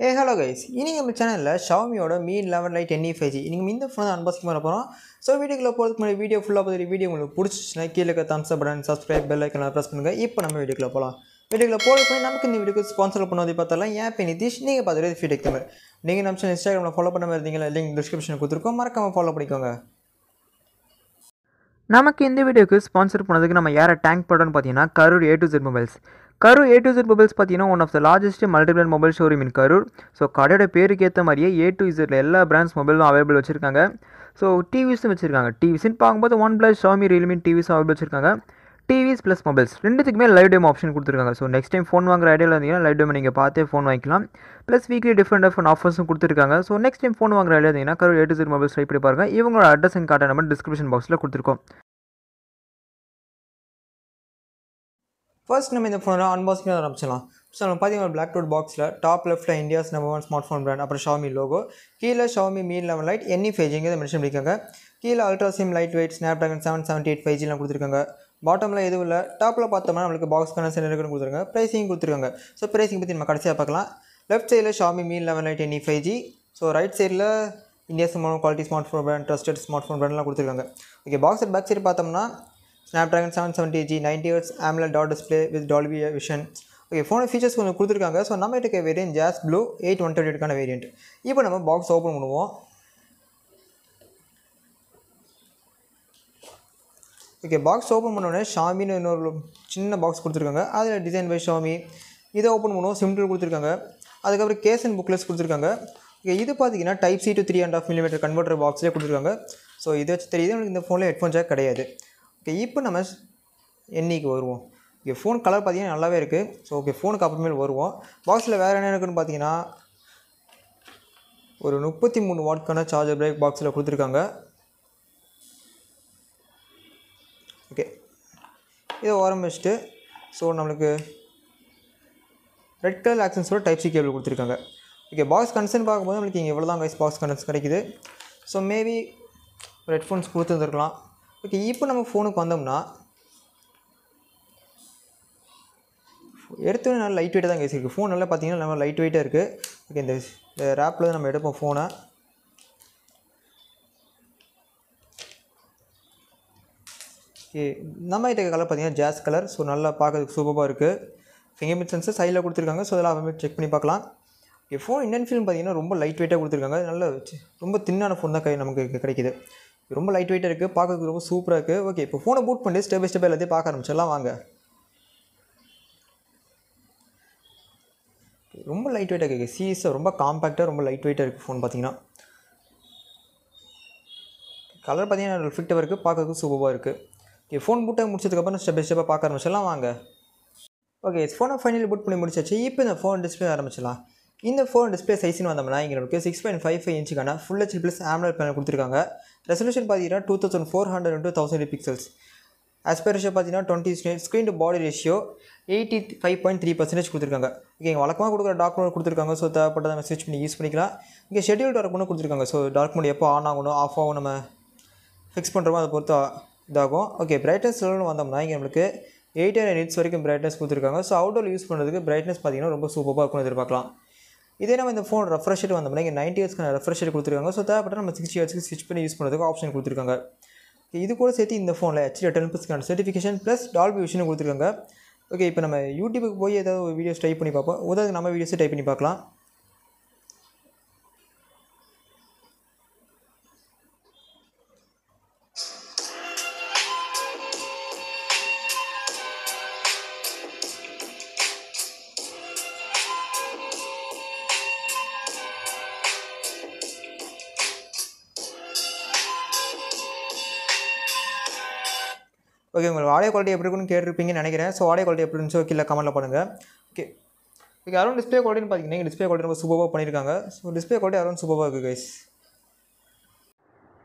Hey hello guys, இன்னைக்கு நம்ம சேனல்ல Xiaomi Mi 11 Lite NE 5G இன்னைக்கு இந்த ஃபோனை அன்பாக்சிங் பண்ண போறோம். சோ வீடியோக்குள்ள போறதுக்கு முன்னாடி வீடியோ ஃபுல்லா பார்த்துட்டு வீடியோ உங்களுக்கு பிடிச்சிச்சுனா கீழ இருக்க thumbs up button subscribe bell icon press பண்ணுங்க. இப்போ நம்ம வீடியோக்குள்ள போலாம். வீடியோக்குள்ள போறதுக்கு முன்னாடி நமக்கு இந்த வீடியோக்கு ஸ்பான்சர் பண்ணி பார்த்தலாம். என் பேர் நிதிஷ், நீங்க பார்த்துட்டு Fewtech Tamil. நீங்க நம்ம சேனல் Instagramல ஃபாலோ பண்ண மாதிரி இருந்தீங்களா? லிங்க் டிஸ்கிரிப்ஷன்ல கொடுத்திருக்கோம். மறக்காம ஃபாலோ பண்ணிக்கோங்க. நமக்கு இந்த வீடியோக்கு ஸ்பான்சர் பண்ணதுக்கு நம்ம யாரை டேங்க் பண்ணுறோன்னு பார்த்தீங்கன்னா Karur A to Z mobiles. Karur A to Z mobiles பார்த்தீங்கன்னா one of the largest multibrand mobile showroom in Karur. So கடையோட பேருக்கு ஏற்ற மாதிரியே A to Z எல்லா பிராண்ட்ஸ் மொபைலும் அவைலபிள் வச்சுருக்காங்க. ஸோ டிவிஸும் வச்சுருக்காங்க. டிவிஸ்ன்னு பார்க்கும்போது OnePlus, Xiaomi, Realme டிவிஸும் அவைலபிள் வச்சுருக்காங்க. டிவிஸ் ப்ளஸ் மொபைல்ஸ் ரெண்டுத்துக்குமே லைவ் டெமோ ஆப்ஷன் கொடுத்துருக்காங்க. ஸோ நெக்ஸ்ட் டைம் ஃபோன் வாங்குற ஐடியாவில் இருந்தீங்கன்னா லைவ் டெமோ நீங்கள் பார்த்தே ஃபோன் வாங்கிக்கலாம். ப்ளஸ் வீக்லி டிஃப்ரெண்ட் ஆஃபர்ஸும் கொடுத்துருக்காங்க. ஸோ நெக்ஸ்ட் டைம் ஃபோன் வாங்குற ஐடியா இருந்தீங்கன்னா Karur A to Z mobiles try பண்ணி பாருங்க. இவங்களோட address and card number description பாக்ஸில் கொடுத்துருக்கோம். ஃபர்ஸ்ட் நம்ம இந்த ஃபோனை அன்பாக்சிங் ஆரம்பிச்சிடலாம். ஸோ நம்ம பார்த்தீங்கன்னா பிளாக் டோட் பாக்ஸில் டாப் லெஃப்ட்டில் India's number 1 smart phone brand, அப்புறம் Xiaomi லோகோ, கீழே Xiaomi Mi 11 Lite NE 5G mention பண்ணியிருக்காங்க. கீழே ultra sim light weight Snapdragon 778 5Gலாம் கொடுத்துருக்காங்க. பாட்டமில் எதுவும் இல்லை. டாப்பில் பார்த்தோம்னா நம்மளுக்கு பாக்ஸ் கனெக்ஷன் இருக்குன்னு கொடுத்துருக்காங்க. ப்ரைஸிங் கொடுத்துருக்காங்க. ஸோ ப்ரைஸிங் பற்றி நம்ம கடைசியாக பார்க்கலாம். லெஃப்ட் சைடில் Xiaomi Mi 11 Lite NE 5G. So right சைடில் India's number quality smart phone brand, trusted smart phone பிராண்ட்லாம் கொடுத்துருக்காங்க. Okay, box at back side பார்த்தோம்னா Snapdragon 778G 90Hz AMOLED dot display with Dolby Vision. Okay, phone features கொஞ்சம் கொடுத்துருக்காங்க. So நம்ம இருக்க variant ஜாஸ் blue 8128க்கான variant. இப்போ நம்ம பாக்ஸ் ஓப்பன் பண்ணுவோம். ஓகே, பாக்ஸ் ஓப்பன் பண்ணோடனே ஷாமின்னு இன்னொரு சின்ன பாக்ஸ் கொடுத்துருக்காங்க. அதில் டிசைன் பை Xiaomi. இதை ஓப்பன் பண்ணுவோம். சிம்பிள் கொடுத்துருக்காங்க. அதுக்கப்புறம் கேஸ் அண்ட் புக்லெஸ் கொடுத்துருக்காங்க. ஓகே, இது பார்த்தீங்கன்னா Type C to 3.5 mm converter பாக்ஸ்லேயே கொடுத்துருக்காங்க. ஸோ இதை வச்சு தெரியுது எனக்கு இந்த ஃபோனில் ஹெட்ஃபோன் ஜாக் கிடையாது. ஓகே, இப்போ நம்ம NEக்கு வருவோம். ஓகே, ஃபோன் கலர் பார்த்தீங்கன்னா நல்லாவே இருக்குது. ஸோ ஓகே, ஃபோனுக்கு அப்புறமேல் வருவோம். பாக்ஸில் வேறு என்ன இருக்குன்னு பார்த்தீங்கன்னா ஒரு 33 வாட்க்கான சார்ஜர் பிரேக் பாக்ஸில் கொடுத்துருக்காங்க. ஓகே, இதை ஓரம் வச்சுட்டு ஸோ நம்மளுக்கு ரெட் கலர் ஆக்சன்ஸோட Type C கேபிள் கொடுத்துருக்காங்க. ஓகே, பாக்ஸ் கனெக்ஷன் பார்க்கும்போது நம்மளுக்கு இங்கே எவ்வளோ தான் கைஸ் பாக்ஸ் கனெக்ஷன் கிடைக்குது. ஸோ மேபி ஒரு ஹெட்ஃபோன்ஸ் கொடுத்துருந்துருக்கலாம். ஓகே, இப்போ நம்ம ஃபோனுக்கு வந்தோம்னா எடுத்தோடனே நல்லா லைட் வெயிட்டாக தான் கேஸ் இருக்குது. ஃபோன் நல்லா பார்த்தீங்கன்னா நம்ம லைட் வெயிட்டாக இருக்குது. ஓகே, இந்த ரேப்பில் நம்ம எடுப்போம் ஃபோனை. ஓகே, நம்ம கிட்ட கலர் பார்த்தீங்கன்னா ஜாஸ் கலர். ஸோ நல்லா பார்க்கறதுக்கு சூப்பராக இருக்குது. ஃபிங்கர் பிரிண்ட் சென்சர் சைடில் கொடுத்துருக்காங்க. ஸோ அதெல்லாம் அப்புறமே செக் பண்ணி பார்க்கலாம். ஓகே, ஃபோன் இந்தியன் ஃபிலிம் பார்த்தீங்கன்னா ரொம்ப லைட் வெயிட்டாக கொடுத்துருக்காங்க. நல்ல ரொம்ப தின்னான ஃபோன் தான் நமக்கு கிடைக்குது. ரொம்ப லைட் வெயிட்டாக இருக்குது. பார்க்கறதுக்கு ரொம்ப சூப்பராக இருக்குது. ஓகே, இப்போ ஃபோனை பூட் பண்ணி ஸ்டெப் பை ஸ்டெப் எல்லாத்தையும் பார்க்க ஆரம்பிச்சிடலாம் வாங்க. ரொம்ப லைட் வெயிட்டாக இருக்குது. சீஸாக ரொம்ப காம்பேக்டாக ரொம்ப லைட் வெயிட்டாக இருக்குது ஃபோன் பார்த்தீங்கன்னா. கலர் பார்த்தீங்கன்னா ரிஃப்ளெக்டிவாக இருக்குது. பார்க்கறதுக்கு சூப்பராக இருக்குது. ஓகே, ஃபோன் பூட்டாக முடிச்சதுக்கப்புறம் ஸ்டெப் பை ஸ்டெப்பாக பார்க்க ஆரம்பிச்சிடலாம் வாங்க. ஓகே, ஃபோனை ஃபைனலி பூட் பண்ணி முடிச்சாச்சு. இப்போ இந்த ஃபோன் டிஸ்பிளே ஆரம்பிச்சிடலாம். இந்த ஃபோன் டிஸ்பிளே சைஸ்னு வந்தோம்னா இங்கே நமக்கு 6.55 இன்ச்சுக்கான full HD plus AMOLED panel கொடுத்துருக்காங்க. ரெசல்யூஷன் பார்த்தீங்கன்னா 2400 into 1000 பிக்சல்ஸ். ஆஸ்பெரேஷன் பார்த்தீங்கன்னா 20 ஸ்க்ரீன் டு பாடி ரேஷியோ 85.3% கொடுத்துருக்காங்க. ஓகே, இங்கே வழக்கமாக கொடுக்குற டார்க் மோட் கொடுத்துருக்காங்க. ஸோ தேவைப்பட்ட நம்ம ஸ்விட்ச் பண்ணி யூஸ் பண்ணிக்கலாம். இங்கே ஷெட்யூல் டார்க் மோட் கொடுத்துருக்காங்க. ஸோ டார்க் மோட் எப்போ ஆன் ஆகணும் ஆஃப் ஆகும் நம்ம ஃபிக்ஸ் பண்ணுறோமோ அதை பொறுத்து இதாகும். ஓகே, பிரைட்னஸ் லெவல்னு வந்தோம்னா இங்கே நம்மளுக்கு 800 nits வரைக்கும் பிரைட்னஸ் கொடுத்துருக்காங்க. ஸோ அவுட்டோர் யூஸ் பண்ணுறதுக்கு பிரைட்னஸ் பார்த்தீங்கன்னா ரொம்ப சூப்பராக இருக்கும்னு எதிர்பார்க்கலாம். இதே நம்ம இந்த ஃபோன் ரெஃப்ரெஷ் ரேட் வந்தோம்னா இங்கே 90 Hzக்கான ரெஃப்ரெஷ் ரேட் கொடுத்துருக்காங்க. ஸோ தேவைப்பட்ட நம்ம 60 Hzக்கு ஸ்விட்ச் பண்ணி யூஸ் பண்ணுறதுக்கு ஆப்ஷன் கொடுத்துருக்காங்க. இது கூட சேர்த்து இந்த ஃபோனில் HD 10+க்கான சர்டிஃபிகேஷன் ப்ளஸ் டால்பி விஷன் கொடுத்துருக்காங்க. ஓகே, இப்போ நம்ம யூடியூபுக்கு போய் ஏதாவது ஒரு வீடியோஸ் டைப் பண்ணி பார்ப்போம். உதாரணத்துக்கு நம்ம வீடியோஸை டைப் பண்ணி பார்க்கலாம். ஓகே, உங்களுக்கு ஆடியோ குவாலிட்டி எப்படி இருக்குன்னு கேட்டிருப்பீங்கன்னு நினைக்கிறேன். ஸோ ஆடியோ குவாலிட்டி எப்படி இருந்துச்சோ கீழே கமெண்ட்டில் பண்ணுங்கள். ஓகே, ஓகே, அரௌண்ட் டிஸ்பிளே குவாலிட்டின்னு பார்த்தீங்கன்னா டிஸ்பிளே குவாலிட்டி ரொம்ப சூப்பராக பண்ணியிருக்காங்க. ஸோ டிஸ்பிளே குவாலிட்டி அரௌண்ட் சூப்பராக இருக்குது கைஸ்.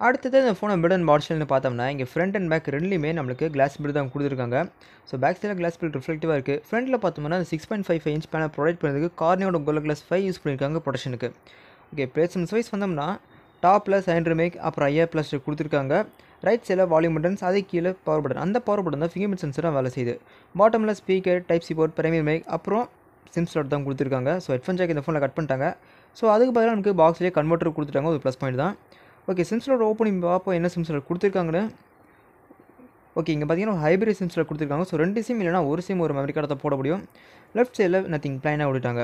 அடுத்தது இந்த ஃபோனை பில்ட் அண்ட் மாடல்னு பார்த்தோம்னா இங்கே ஃப்ரண்ட் அண்ட் பேக் ரெண்டுலேயுமே நம்மளுக்கு கிளாஸ் பில்ட் தான் கொடுத்துருக்காங்க. ஸோ பேக் சைடில் கிளாஸ் பில்ட் ரிஃப்ளெக்டிவாக இருக்குது. ஃப்ரண்ட்டில் பார்த்தோம்னா 6.55 inch பேனல் ப்ரொவைட் பண்ணுறதுக்கு கார்னியோட கோல்ட் கிளாஸ் 5 யூஸ் பண்ணியிருக்காங்க ப்ரொடெக்ஷனுக்கு. ஓகே, ப்ளேஸ்மெண்ட்ஸ் வைஸ் வந்தோம்னா டாப்பில் 700 mAh அப்புறம் IR+ கொடுத்துருக்காங்க. ரைட் சைடில் வால்யூம் பட்டன்ஸ், அது கீழே பவர் பட்டன். அந்த பவர் பட்டன் தான் ஃபிங்கர் பிரிண்ட் சென்சராக வேலை செய்யுது. பாட்டமில் speaker, Type C port, primary mic, அப்புறம் சிம் ஸ்லாட் தான் கொடுத்துருக்காங்க. ஸோ ஹெட்ஃபோன் ஜாக் இந்த ஃபோனில் கட் பண்ணிட்டாங்க. ஸோ அதுக்கு பதிலாக நமக்கு பாக்ஸ்லேயே கன்வெர்ட்டர் கொடுத்துட்டாங்க. ஒரு ப்ளஸ் பாயிண்ட் தான். ஓகே, சிம் ஸ்லாட் ஓப்பன் பண்ணி பார்ப்போம் என்ன சிம் ஸ்லாட் கொடுத்துருக்காங்கன்னு. ஓகே, இங்கே பார்த்தீங்கன்னா ஹைப்ரிட் சிம் ஸ்லாட் கொடுத்துருக்காங்க. ஸோ 2 சிம் இல்லைனா ஒரு சிம் ஒரு மெமரி கார்டை போட முடியும். லெஃப்ட் சைடில் நத்திங் ப்ளைனாக விட்டுட்டாங்க.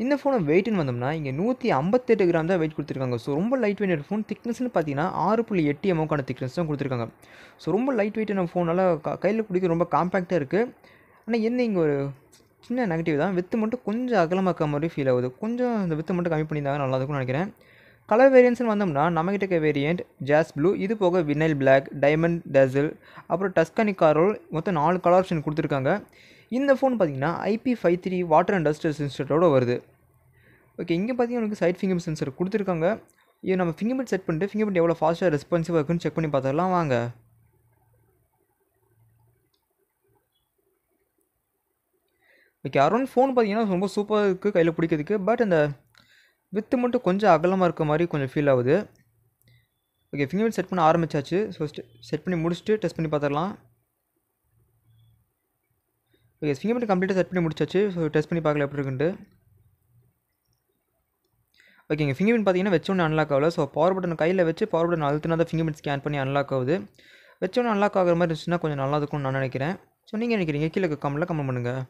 இந்த ஃபோனை வெயிட்னு வந்தோம்னா இங்கே 158 கிராம் தான் வெயிட் கொடுத்துருக்காங்க. ஸோ ரொம்ப லைட் வெயிட் ஃபோன். திக்னஸ்னு பார்த்தீங்கன்னா 6.8 mm திக்னஸ் தான் கொடுத்துருக்காங்க. ஸோ ரொம்ப லைட் வெயிட்டான ஃபோனால் கையில் பிடிக்க ரொம்ப காம்பேக்டாக இருக்குது. ஆனால் என்ன இங்கே ஒரு சின்ன நெகட்டிவ் தான், வித்து மட்டும் கொஞ்சம் அகலமாக்க மாதிரி ஃபீல் ஆகுது. கொஞ்சம் இந்த வித்து மட்டும் கம்மி பண்ணியிருந்தாங்க நல்லா இருக்கும்னு நினைக்கிறேன். கலர் வேரியன்ட்ஸ்னு வந்தோம்னா நம்மகிட்ட இருக்க வேரியண்ட் ஜாஸ் ப்ளூ, இது போக வினைல் பிளாக், டைமண்ட் டேசில், அப்புறம் டஸ்கனி காரோல், மொத்தம் 4 கலர் ஆப்ஷன் கொடுத்துருக்காங்க. இந்த ஃபோன் பார்த்தீங்கன்னா IP53 வாட்டர் அண்ட் டஸ்ட் ரெசிஸ்டன்ட்டோட வருது. ஓகே, இங்கே பார்த்தீங்கன்னா உங்களுக்கு சைட் ஃபிங்கர் சென்சர் கொடுத்துருக்காங்க. இது நம்ம ஃபிங்கர் பிரிண்ட் செட் பண்ணிட்டு ஃபிங்கர் பிரிண்ட் எவ்வளோ ஃபாஸ்ட்டாக ரெஸ்பான்சிவாக இருக்குன்னு செக் பண்ணி பார்த்துடலாம் வாங்க. ஓகே, அரௌண்ட் ஃபோன் பார்த்தீங்கன்னா ரொம்ப சூப்பராக இருக்குது கையில் பிடிக்கிறதுக்கு. பட் அந்த வித்து மட்டும் கொஞ்சம் அகலமாக இருக்க மாதிரி கொஞ்சம் ஃபீல் ஆகுது. ஓகே, ஃபிங்கர் பிரிண்ட் செட் பண்ண ஆரம்பிச்சாச்சு. ஸோ செட் பண்ணி முடிச்சுட்டு டெஸ்ட் பண்ணி பார்த்துடலாம். ஓகே, ஃபிங்கர் பிரிண்ட் கம்ப்ளீட்டாக செட் பண்ணி முடிச்சாச்சு. ஸோ டெஸ்ட் பண்ணி பார்க்கல எப்படி இருக்குன்ட்டு. ஓகே, இங்கே ஃபிங்கர் பிரிண்ட் பார்த்தீங்கன்னா வச்சோன்னு அன்லாக் ஆகல. ஸோ பவர் பட்டன் கையில் வச்சு பவர் பட்டன் அழுத்தினா தான் ஃபிங்கர் பிரிண்ட் ஸ்கேன் பண்ணி அன்லாக் ஆகுது. வச்சோன்னு அன்லாக் ஆகிற மாதிரி இருந்துச்சுன்னா கொஞ்சம் நல்லா இருக்கும்னு நான் நினைக்கிறேன். ஸோ நீங்கள் நினைக்கிறீங்க கீழே கமெண்ட்டில் கமெண்ட் பண்ணுங்கள்.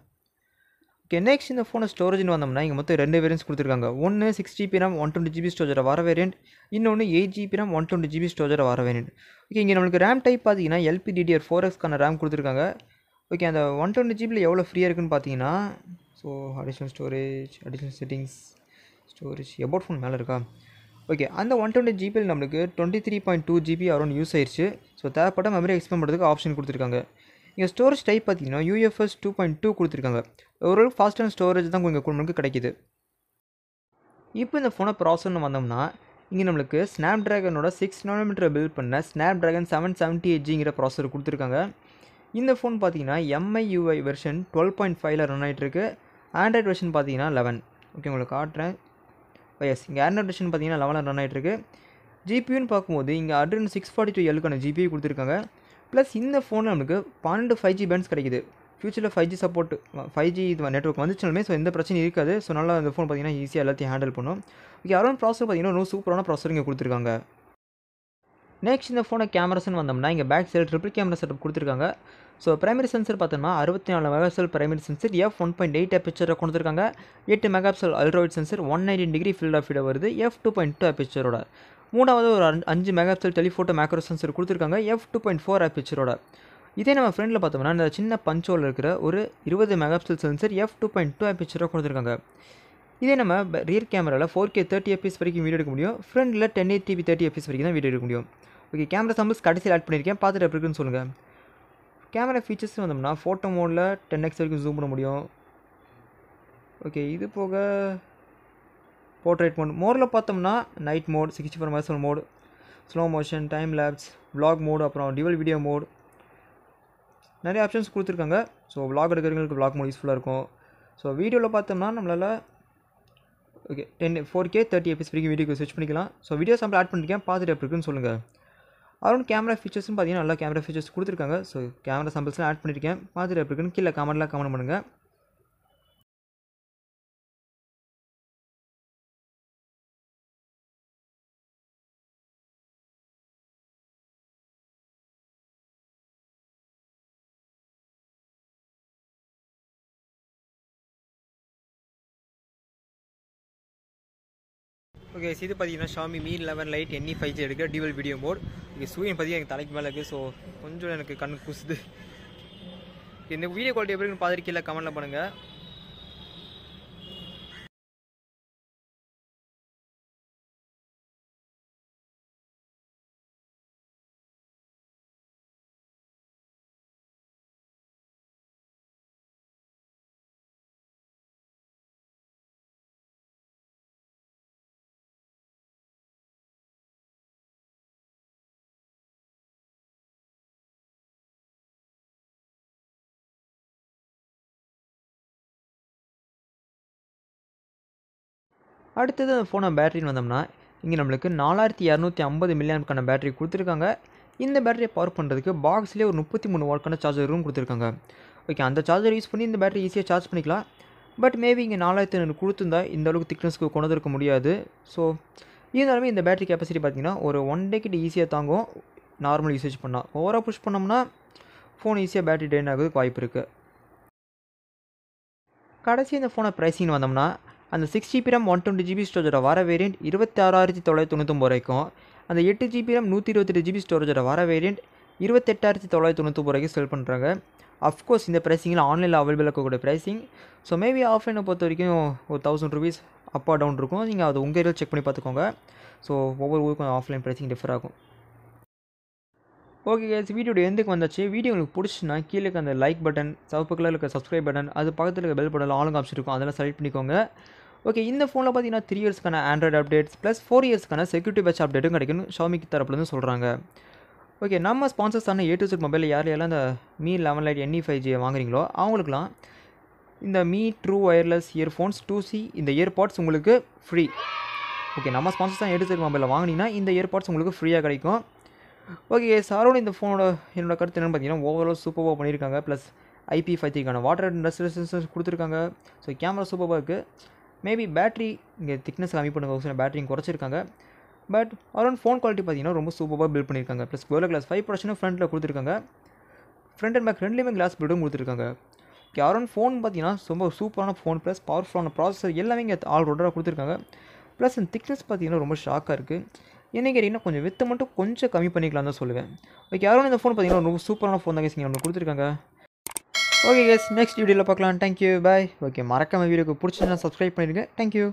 ஓகே, நெக்ஸ்ட் இந்த ஃபோனை ஸ்டோரேஜ்னு வந்தோம்னா இங்கே மொத்தம் 2 வேரியன்ட்ஸ் கொடுத்துருக்காங்க. ஒன்று 6GB RAM 120GB ஸ்டோரேஜோட வர வேரியண்ட், இன்னொன்று 8GB RAM 120GB ஸ்டோரேஜோட வர வேரியண்ட். ஓகே, இங்கே நம்மளுக்கு ரேம் டைப் பார்த்தீங்கன்னா LPDDR4Xக்கான ரேம் கொடுத்துருக்காங்க. ஓகே, அந்த 120GB எவ்வளோ ஃப்ரீயாக இருக்குன்னு பார்த்தீங்கன்னா, so additional storage, additional settings, storage about phone மேலே இருக்கா. ஓகே, அந்த 120GB நம்மளுக்கு 23.2GB அரௌண்ட் யூஸ் ஆயிடுச்சு. ஸோ தேவைப்பட்ட மெமரி எக்ஸ்பேண்ட் பண்ணுறதுக்கு ஆப்ஷன் கொடுத்துருக்காங்க. இங்கே ஸ்டோரேஜ் டைப் பார்த்தீங்கன்னா UFS 2.2 கொடுத்துருக்காங்க. ஓரளவுக்கு ஃபாஸ்ட்டான ஸ்டோரேஜ் தான் கொஞ்சம் நமக்கு கிடைக்கிது. இப்போ இந்த ஃபோனை ப்ராசர்னு வந்தோம்னா இங்கே நம்மளுக்கு ஸ்னாப் ட்ராகனோட 6nm பில்ட் பண்ண ஸ்னாப் ட்ராகன் 778Gங்கிற ப்ராசர் கொடுத்துருக்காங்க. இந்த ஃபோன் பார்த்தீங்கன்னா MIUI வெர்ஷன் 12.5ல் ரன் ஆகிட்டுருக்கு. ஆண்ட்ராய்ட் வெர்ஷன் பார்த்தீங்கன்னா 11. ஓகே, உங்களுக்கு காட்டுறேன். எஸ், இங்கே ஆண்ட்ராய்ட் வெர்ஷன் பார்த்தீங்கன்னா 11 ரன் ஆகிட்டுருக்கு. ஜிபியூன்னு பார்க்கும்போது இங்கே Adreno 642Lக்கான ஜிபியூ கொடுத்துருக்காங்க. ப்ளஸ் இந்த ஃபோனில் நமக்கு 12 5G பேண்ட்ஸ் கிடைக்குது. ஃபியூச்சரில் 5G சப்போர்ட் 5G இது நெட்ஒர்க் வந்துச்சுனாலுமே ஸோ எந்த பிரச்சனையும் இருக்காது. ஸோ நல்லா இந்த ஃபோன் பார்த்தீங்கன்னா ஈஸியாக எல்லாத்தையும் ஹேண்டில் பண்ணும். ஓகே, அரௌண்ட் ப்ராசர் பார்த்தீங்கன்னா இன்னும் சூப்பரான ப்ராசர் இங்கே கொடுத்துருக்காங்க. நெக்ஸ்ட் இந்த ஃபோனை கேமராஸ்ன்னு வந்தோம்னா இங்கே back side triple camera setup கொடுத்துருக்காங்க. ஸோ பிரைமரி சென்சர் பார்த்தோம்னா 64 மெகாபிக்சல் பிரைமரி சென்சர், f1.8 அபேச்சரை கொடுத்துருக்காங்க. 8 megapixel ultrawide sensor, 119 degree field of view வருது, f2.2 அபேச்சரோட. மூணாவது ஒரு 5 மெகாபிக்சல் டெலிஃபோட்டோ மேக்ரோ சென்சர் கொடுத்துருக்காங்க, f2.4 அபேச்சரோட. இதே நம்ம ஃப்ரெண்டில் பார்த்தோம்னா இந்த சின்ன பஞ்சோல் இருக்கிற ஒரு 20 மெகாபிக்சல் சென்சர், f2.2 அபேச்சரோட கொடுத்துருக்காங்க. இதே நம்ம ரியர் கேமராவில் 4K 30fps வரைக்கும் வீடியோ எடுக்க முடியும். ஃப்ரண்டில் 1080p 30fps வரைக்கும் தான் வீடியோ எடுக்க முடியும். ஓகே, கேமரா சாம்பிள்ஸ் கடைசியில் ஆட் பண்ணியிருக்கேன், பார்த்துட்டு எப்படி இருக்குன்னு சொல்லுங்கள். கேமரா ஃபீச்சர்ஸ் வந்தோம்னா ஃபோட்டோ மோடில் 10x வரைக்கும் ஜூம் பண்ண முடியும். ஓகே, இது போக போர்ட்ரேட் மோடில் பார்த்தோம்னா night mode, 64 megapixel mode, slow motion, time lapse, vlog mode, அப்புறம் டியூவல் வீடியோ மோட், நிறைய ஆப்ஷன்ஸ் கொடுத்துருக்காங்க. ஸோ விளாக் எடுக்கிறவங்களுக்கு விளாக் மோட் யூஸ்ஃபுல்லாக இருக்கும். ஸோ வீடியோவில் பார்த்தோம்னா நம்மளால் ஓகே 4K 30fps வரைக்கும் வீடியோக்கு ஸ்விட்ச் பண்ணிக்கலாம். ஸோ வீடியோ சாம்பிள் ஆட் பண்ணியிருக்கேன், பார்த்துட்டு எப்படி இருக்குன்னு சொல்லுங்கள். அரௌண்ட் கேமரா ஃபீச்சர்ஸும் பார்த்தீங்கன்னா நல்லா கேமரா ஃபீச்சர்ஸ் கொடுத்துருக்காங்க. ஸோ கேமரா சாம்பிள்ஸ்லாம் ஆட் பண்ணியிருக்கேன், பார்த்துட்டு எப்படி இருக்குன்னு கீழே கமெண்ட் பண்ணுங்கள். ஓகே, இது பார்த்தீங்கன்னா Xiaomi Mi 11 Lite NE 5G எடுக்க டியூவல் வீடியோ மோட். இங்கே சூரியன் பார்த்தீங்கன்னா எனக்கு தலைக்கு மேலே இருக்குது. ஸோ கொஞ்சம் எனக்கு கண்ணு கூசுது. இந்த வீடியோ குவாலிட்டி எப்படி இருக்குன்னு பார்த்துட்டு கீழே கமெண்ட்டில் பண்ணுங்கள். அடுத்தது அந்த ஃபோனை பேட்டரின்னு வந்தோம்னா இங்கே நம்மளுக்கு 4250 mAh பேட்டரி கொடுத்துருக்காங்க. இந்த பேட்டரியை பவர் பண்ணுறதுக்கு பாக்ஸ்லேயே ஒரு 33 வாட்க்கான சார்ஜரும் கொடுத்துருக்காங்க. ஓகே, அந்த சார்ஜர் யூஸ் பண்ணி இந்த பேட்டரி ஈஸியாக சார்ஜ் பண்ணிக்கலாம். பட் மேபி இங்கே 4500 கொடுத்துருந்தா இந்த அளவுக்கு திக்னஸ்க்கு கொண்டு வந்திருக்க முடியாது. ஸோ இருந்தாலுமே இந்த பேட்டரி கெப்பாசிட்டி பார்த்திங்கன்னா ஒரு 1 டே கிட்ட ஈஸியாக தாங்கும் நார்மல் யூசேஜ் பண்ணால். ஓவராக புஷ் பண்ணோம்னா ஃபோன் ஈஸியாக பேட்டரி ட்ரெயின் ஆகிறதுக்கு வாய்ப்பு இருக்குது. கடைசி இந்த ஃபோனை ப்ரைஸிங் வந்தோம்னா அந்த 6GB RAM 120GB ஸ்டோரேஜோட வர வேரியண்ட் 26,999 வரைக்கும், அந்த 8GB RAM 128GB ஸ்டோரேஜோட வர வேரியண்ட் 28,999 வரைக்கும் செல் பண்ணுறாங்க. அஃப்கோர்ஸ் இந்த ப்ரைஸிங்கில் ஆன்லைனில் அவைலபிள் இருக்கக்கூடிய ப்ரைஸிங். ஸோ மேபி ஆஃப்லைனை பொறுத்த வரைக்கும் ஒரு 1000 rupees அப்பா டவுன் இருக்கும். நீங்கள் அதை உங்கள் ஏரியாவில் செக் பண்ணி பார்த்துக்கோங்க. ஸோ ஒவ்வொரு ஊருக்கும் ஆஃப்லைன் ப்ரைஸிங் டிஃபர் ஆகும். ஓகே கைஸ், வீடியோட எந்துக்கு வந்தாச்சு. வீடியோ உங்களுக்கு பிடிச்சுன்னா கீழே இருக்க அந்த லைக் பட்டன், சிவப்பு கலரில் இருக்க சப்ஸ்கிரைப் பட்டன், அது பக்கத்தில் இருக்க பெல் பட்டன் ஆளுங்க ஆப்ஷன் இருக்கும், அதெல்லாம் செலக்ட் பண்ணிக்கோங்க. ஓகே, இந்த ஃபோனில் பார்த்தீங்கன்னா 3 இயர்ஸ்க்கான ஆண்ட்ராய்டு அப்டேட்ஸ் ப்ளஸ் 4 இயர்ஸ்க்கான செக்யூரிட்டி பேட்ச் அப்டேட்டும் கிடைக்குன்னு Xiaomi தரப்புலேருந்து சொல்கிறாங்க. ஓகே, நம்ம ஸ்பான்சர்ஸ் ஆன A to Z மொபைலில் யாரெல்லாம் இந்த Mi 11 Lite NE 5G வாங்குறீங்களோ அவங்களுக்குலாம் இந்த Mi true wireless earphones 2C இந்த இயர்பாட்ஸ் உங்களுக்கு ஃப்ரீ. ஓகே, நம்ம ஸ்பான்சர்ஸ் தான் A to Z மொபைலில் வாங்கினீங்கன்னா இந்த இயர்பாட்ஸ் உங்களுக்கு ஃப்ரீயாக கிடைக்கும். ஓகே, சாரோட இந்த ஃபோனோட என்னோட கருத்து என்னென்னு பார்த்தீங்கன்னா ஓவரால் சூப்பராக பண்ணியிருக்காங்க. ப்ளஸ் IP53 வாட்டர் ரெசிஸ்டன்ஸ் கொடுத்துருக்காங்க. ஸோ கேமரா சூப்பராக இருக்குது. மேபி பேட்டரி இங்கே திக்னஸ் கம்மி பண்ணுங்க, பேட்டரியும் குறைச்சிருக்காங்க. பட் அரௌண்ட் ஃபோன் குவாலிட்டி பார்த்தீங்கன்னா ரொம்ப சூப்பராக பில்ட் பண்ணியிருக்காங்க. ப்ளஸ் Gorilla Glass 5 ப்ரொடக்ஷனும் ஃப்ரண்ட்டில் கொடுத்துருக்காங்க. ஃப்ரண்ட் அண்ட் பேக் ரெண்டுலேயுமே கிளாஸ் பில்டும் கொடுத்துருக்காங்க. ஓகே, அரௌண்ட் ஃபோன் பார்த்தீங்கன்னா ரொம்ப சூப்பரான ஃபோன் ப்ளஸ் பவர்ஃபுல்லான ப்ராசஸர் எல்லாமே இங்கே ஆல் ரோடராக கொடுத்துருக்காங்க. ப்ளஸ் இந்த திக்னஸ் பார்த்தீங்கன்னா ரொம்ப ஷாக்காக இருக்குது. என்ன கேட்டிங்கன்னா கொஞ்சம் வித்து மட்டும் கொஞ்சம் கம்மி பண்ணிக்கலாம் தான் சொல்லுவேன். ஓகே, அரௌண்ட் இந்த ஃபோன் பார்த்தீங்கன்னா ரொம்ப சூப்பரான ஃபோன் தான் இங்கே ஒன்று கொடுத்துருக்காங்க. ஓகே கேஸ், நெக்ஸ்ட் வீடியோவில் பார்க்கலாம். தேங்க்யூ, பாய். ஓகே, மறக்காம வீடியோக்கு பிடிச்சிருந்தா சப்ஸ்கிரைப் பண்ணிடுங்க. தேங்க்யூ.